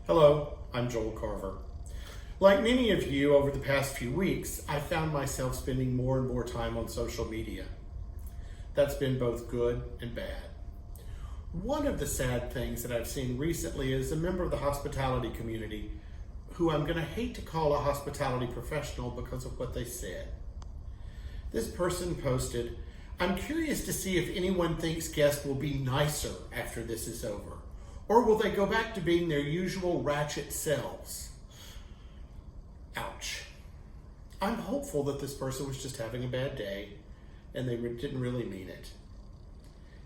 Hello, I'm Joel Carver. Like many of you, over the past few weeks, I found myself spending more and more time on social media. That's been both good and bad. One of the sad things that I've seen recently is a member of the hospitality community who I'm going to hate to call a hospitality professional because of what they said. This person posted, "I'm curious to see if anyone thinks guests will be nicer after this is over. Or will they go back to being their usual ratchet selves?" Ouch. I'm hopeful that this person was just having a bad day and they didn't really mean it.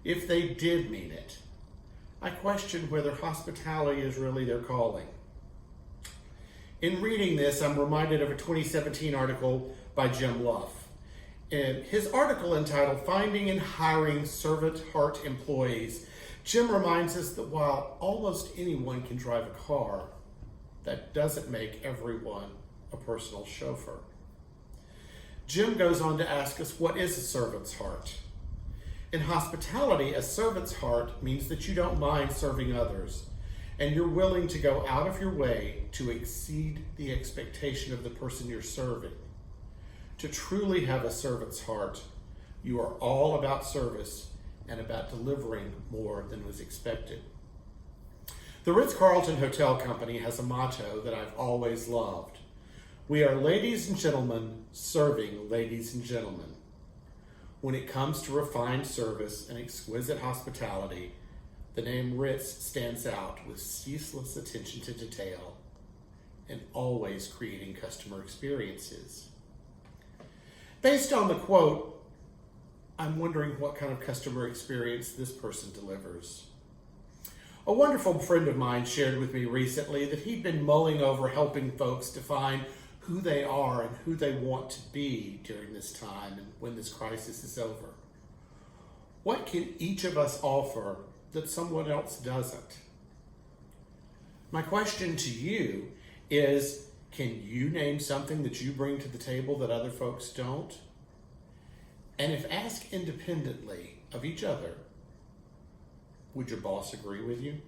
If they did mean it, I question whether hospitality is really their calling. In reading this, I'm reminded of a 2017 article by Jim Luff. In his article entitled "Finding and Hiring Servant Heart Employees," Jim reminds us that while almost anyone can drive a car, that doesn't make everyone a personal chauffeur. Jim goes on to ask us, what is a servant's heart? In hospitality, a servant's heart means that you don't mind serving others, and you're willing to go out of your way to exceed the expectation of the person you're serving. To truly have a servant's heart, you are all about service and about delivering more than was expected. The Ritz-Carlton Hotel Company has a motto that I've always loved. We are ladies and gentlemen serving ladies and gentlemen. When it comes to refined service and exquisite hospitality, the name Ritz stands out with ceaseless attention to detail and always creating customer experiences. Based on the quote, I'm wondering what kind of customer experience this person delivers. A wonderful friend of mine shared with me recently that he'd been mulling over helping folks define who they are and who they want to be during this time and when this crisis is over. What can each of us offer that someone else doesn't? My question to you is, can you name something that you bring to the table that other folks don't? And if asked independently of each other, would your boss agree with you?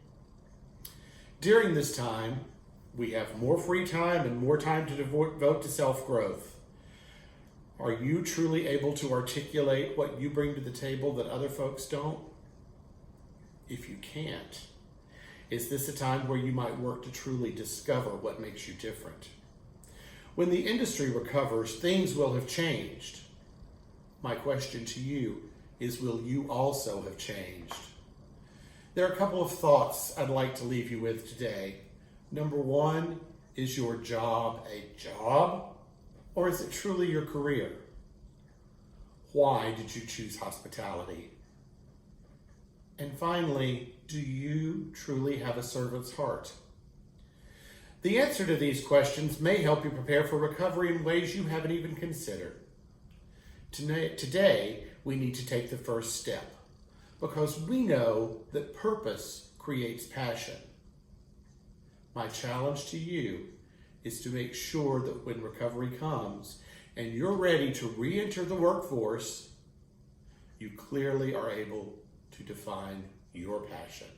During this time, we have more free time and more time to devote to self-growth. Are you truly able to articulate what you bring to the table that other folks don't? If you can't, is this a time where you might work to truly discover what makes you different? When the industry recovers, things will have changed. My question to you is, will you also have changed? There are a couple of thoughts I'd like to leave you with today. Number one, is your job a job, or is it truly your career? Why did you choose hospitality? And finally, do you truly have a servant's heart? The answer to these questions may help you prepare for recovery in ways you haven't even considered. Today, we need to take the first step because we know that purpose creates passion. My challenge to you is to make sure that when recovery comes and you're ready to re-enter the workforce, you clearly are able to define your passion.